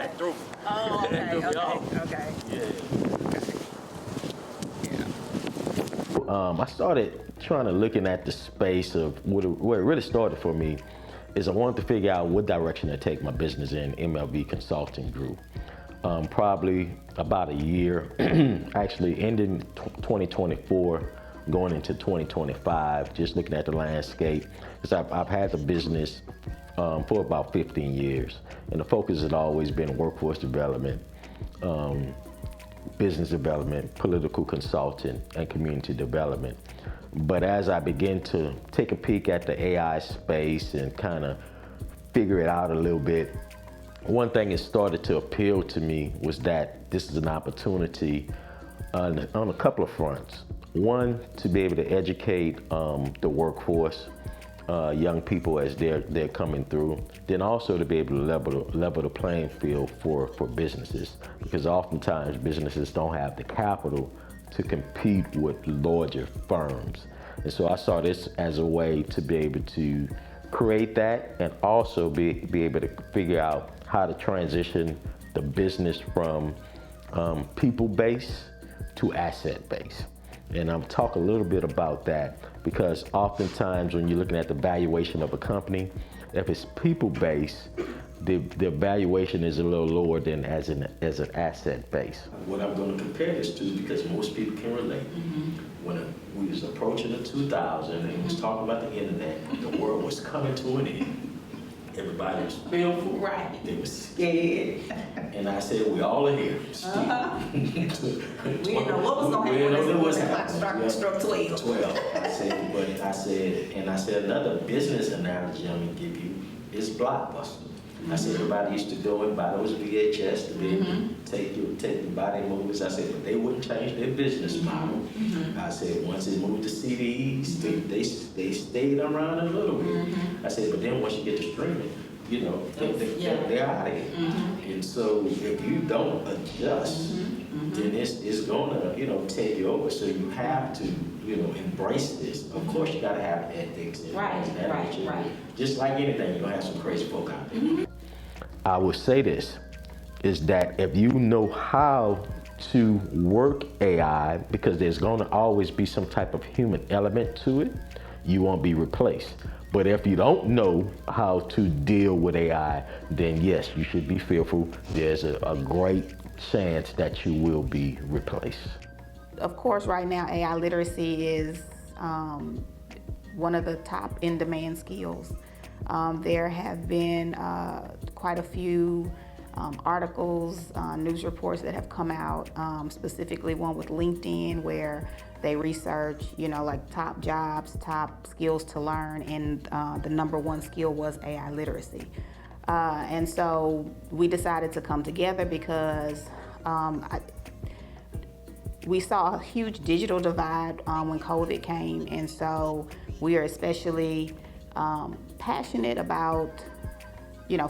that threw me. Oh, okay, That threw me off. okay. Yeah. I started trying to looking at the space of where it really started for me is I wanted to figure out what direction to take my business in. MLV Consulting Group. Probably about a year, actually ending 2024, going into 2025, just looking at the landscape. Because I've had the business for about 15 years, and the focus has always been workforce development, business development, political consulting, and community development. But as I begin to take a peek at the AI space and kind of figure it out a little bit, one thing that started to appeal to me was that this is an opportunity on a couple of fronts. One, to be able to educate the workforce, young people as they're coming through. Then also to be able to level the playing field for businesses, because oftentimes businesses don't have the capital to compete with larger firms. And so I saw this as a way to be able to create that and also be able to figure out how to transition the business from people-based to asset-based. And I'll talk a little bit about that because oftentimes when you're looking at the valuation of a company, if it's people-based, the valuation is a little lower than as an asset base. What I'm going to compare this to, because most people can relate, when we was approaching the 2000 and we was talking about the internet, the world was coming to an end. Everybody was fearful, Right. they were scared, and I said, we all are here. We didn't know what was going to happen when the clock struck 12. 12. I said, another business analogy I'm gonna give you is Blockbuster. I said, everybody used to go and buy those VHS to be able to take the body movies. I said, but they wouldn't change their business model. I said, once they moved to CDs, they stayed around a little bit. I said, but then once you get to streaming, you know, they're out of here. And so if you don't adjust, then it's gonna, take you over. So you have to, embrace this. Of course, you gotta have ethics and Right. Just like anything, you're gonna have some crazy folk out there. I would say this, is that if you know how to work AI, because there's gonna always be some type of human element to it, you won't be replaced. But if you don't know how to deal with AI, then yes, you should be fearful. There's a great chance that you will be replaced. Of course, right now, AI literacy is one of the top in-demand skills. There have been quite a few articles, news reports that have come out, specifically one with LinkedIn where they research, like top jobs, top skills to learn, and the number one skill was AI literacy. And so we decided to come together because we saw a huge digital divide when COVID came, and so we are especially passionate about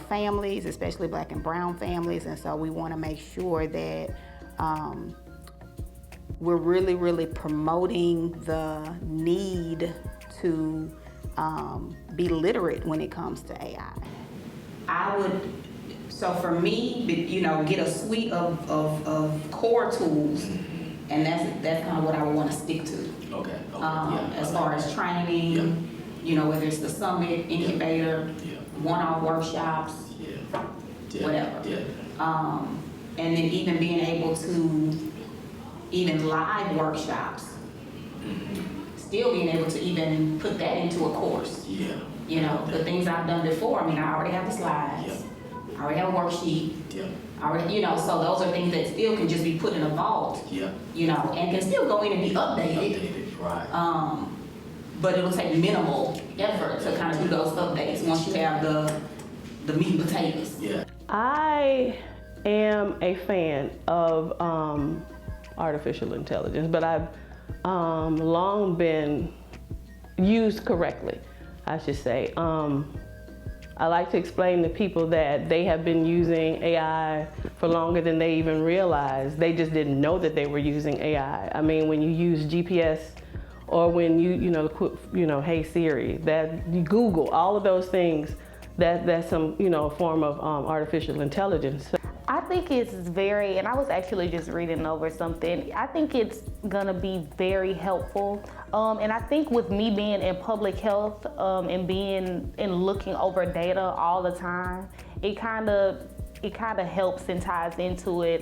families, especially Black and brown families, and so we want to make sure that we're really promoting the need to be literate when it comes to AI. So for me, get a suite of core tools, and that's kind of what I want to stick to. Okay. As far as training, whether it's the summit, incubator, one-off workshops, whatever. And then even being able to even live workshops, still being able to even put that into a course. The things I've done before, I already have the slides, I already have a worksheet, I already, so those are things that still can just be put in a vault, and can still go in and be updated. Right. But it'll take minimal effort to kind of do those updates once you have the meat and potatoes. I am a fan of artificial intelligence, but I've long been used correctly, I should say. I like to explain to people that they have been using AI for longer than they even realized. They just didn't know that they were using AI. When you use GPS, or when hey Siri, that you Google, all of those things, that's some form of artificial intelligence. I think it's very, and I was actually just reading over something. I think it's gonna be very helpful. And I think with me being in public health and being and looking over data all the time, it kind of helps and ties into it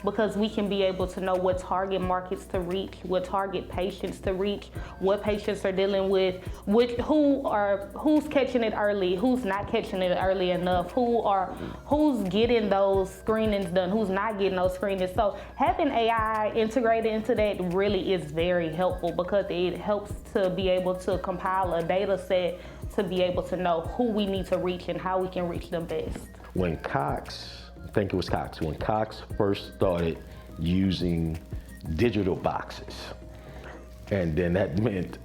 because we can be able to know what target markets to reach, what target patients to reach, what patients are dealing with, who's catching it early, who's not catching it early enough, who's getting those screenings done, who's not getting those screenings. So having AI integrated into that really is very helpful because it helps to be able to compile a data set to be able to know who we need to reach and how we can reach them best. When Cox, I think it was Cox, when Cox first started using digital boxes, and then that meant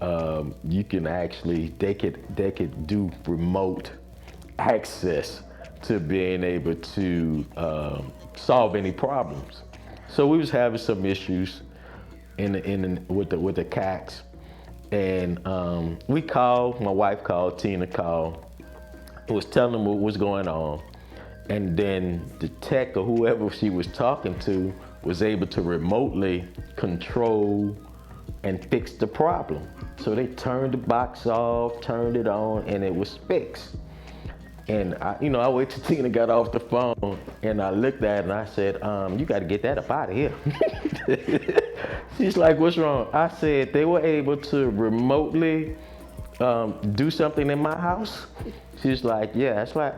you can actually, they could do remote access to being able to solve any problems. So we was having some issues with the CACs, and we called, my wife called, Tina called, was telling them what was going on. And then the tech or whoever she was talking to was able to remotely control and fix the problem. So they turned the box off, turned it on, and it was fixed. And I waited till Tina got off the phone, and I looked at it and I said, you got to get that up out of here. She's like, what's wrong? I said, they were able to remotely do something in my house. She's like, yeah. It's like,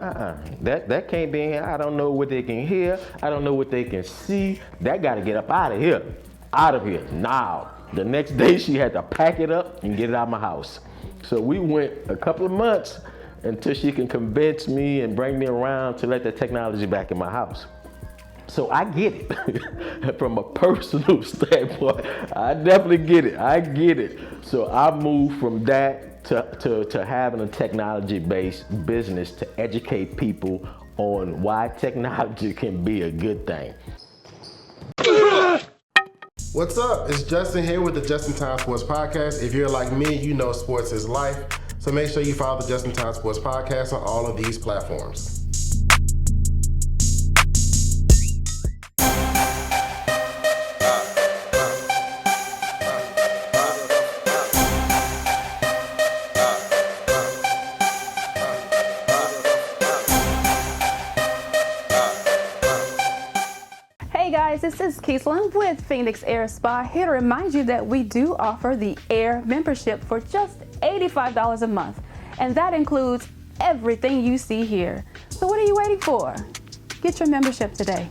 that can't be in here. I don't know what they can hear. I don't know what they can see. That got to get up out of here. Out of here, now. The next day she had to pack it up and get it out of my house. So we went a couple of months until she can convince me and bring me around to let the technology back in my house. So I get it. From a personal standpoint, I definitely get it. I get it. So I moved from that to having a technology-based business to educate people on why technology can be a good thing. What's up? It's Justin here with the Just in Time Sports Podcast. If you're like me, you know sports is life. So make sure you follow the Just in Time Sports Podcast on all of these platforms. This is Keeslin with Phoenix Air Spa, here to remind you that we do offer the Air membership for just $85 a month, and that includes everything you see here. So what are you waiting for? Get your membership today.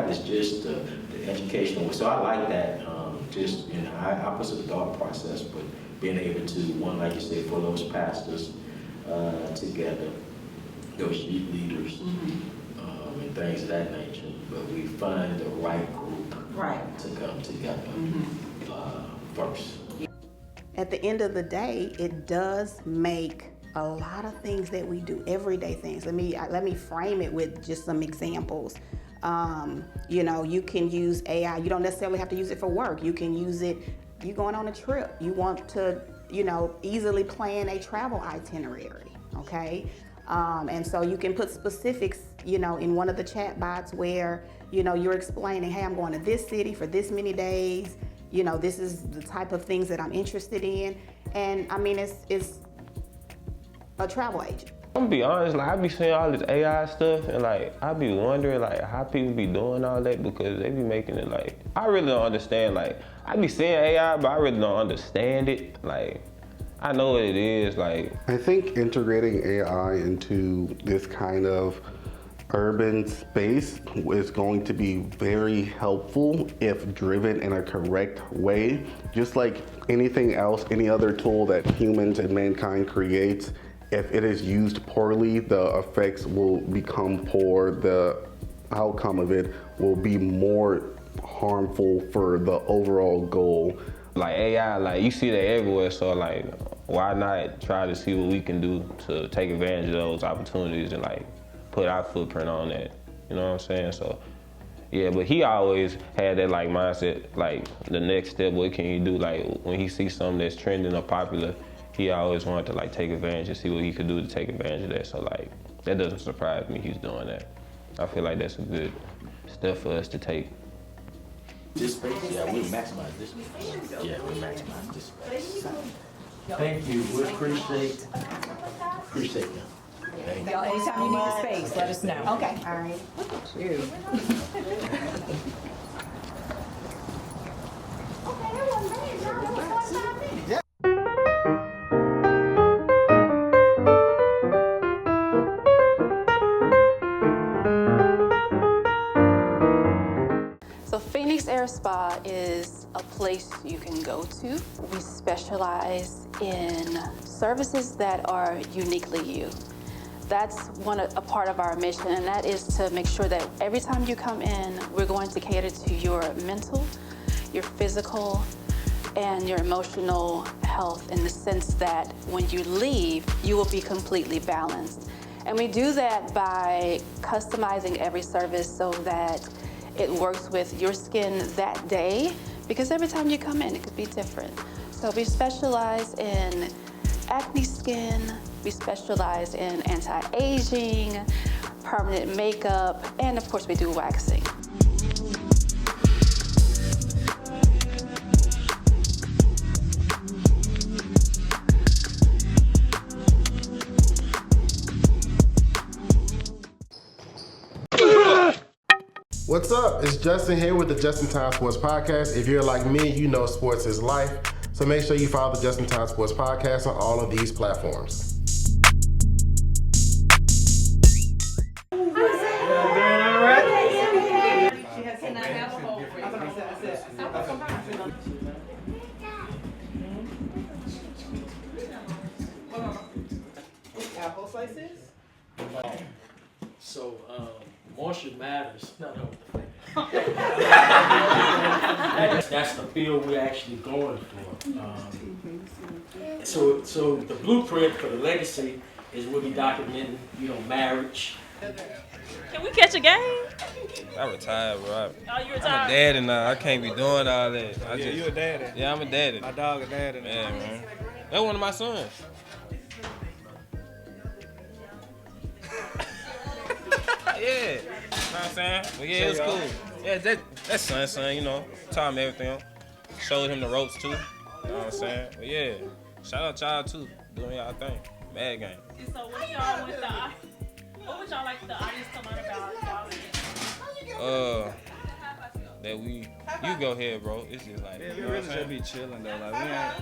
It's just the educational. So I like that. I put some thought process, but being able to, one, like you said, for those pastors together, those youth leaders, and things of that nature. But we find the right group to come together first. At the end of the day, it does make a lot of things that we do, everyday things. Let me frame it with just some examples. You can use AI. You don't necessarily have to use it for work. You can use it, you're going on a trip. You want to, easily plan a travel itinerary, okay? And so you can put specifics, in one of the chat bots where, you're explaining, hey, I'm going to this city for this many days. This is the type of things that I'm interested in. And I mean, it's a travel agent. I'm gonna be honest, I be seeing all this AI stuff and I be wondering how people be doing all that because they be making it I really don't understand. I be seeing AI, but I really don't understand it. I know what it is. I think integrating AI into this kind of urban space is going to be very helpful if driven in a correct way. Just like anything else, any other tool that humans and mankind creates, if it is used poorly, the effects will become poor. The outcome of it will be more harmful for the overall goal. Like AI, like you see that everywhere, so like why not try to see what we can do to take advantage of those opportunities and like put our footprint on that, you know what I'm saying? So yeah, but he always had that like mindset, like the next step, what can you do? Like when he sees something that's trending or popular, he always wanted to like take advantage and see what he could do to take advantage of that. So like that doesn't surprise me he's doing that. I feel like that's a good step for us to take. This space, yeah, we maximize this space. Yeah, we maximize this space. Thank you. We appreciate you. Y'all, anytime you need the space, let us know. Okay, all right. So Phoenix Air Spa is a place you can go to. We specialize in services that are uniquely you. That's a part of our mission, and that is to make sure that every time you come in, we're going to cater to your mental, your physical, and your emotional health in the sense that when you leave, you will be completely balanced. And we do that by customizing every service so that it works with your skin that day, because every time you come in, it could be different. So we specialize in acne skin, we specialize in anti-aging, permanent makeup, and of course we do waxing. What's up? It's Justin here with the Just in Time Sports Podcast. If you're like me, you know sports is life. So make sure you follow the Just in Time Sports Podcast on all of these platforms. apple slices. So, moisture matters. No, that's the field we're actually going for. So the blueprint for the legacy is we'll be documenting, marriage. Can we catch a game? I retired, bro. Oh, you retired? I'm a daddy now. I can't be doing all that. You a daddy? Yeah, I'm a daddy. My dog a daddy. Yeah, man. That's one of my sons. Yeah. You know what I'm saying? But yeah, it was cool. Yeah, that's son, taught him everything. Showed him the ropes too. You know what I'm saying? But yeah, shout out y'all too. Doing y'all thing. Mad game. So what would y'all like the audience to learn about y'all? You go ahead, bro. It's just like, we really just be chilling though. Like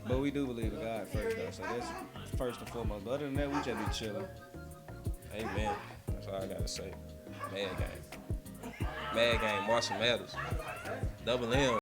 but we do believe in God first though. So that's first and foremost. But other than that, we just be chilling. Amen. That's all I gotta say. Mad game. Mad game. Marshall Mathers. Double M.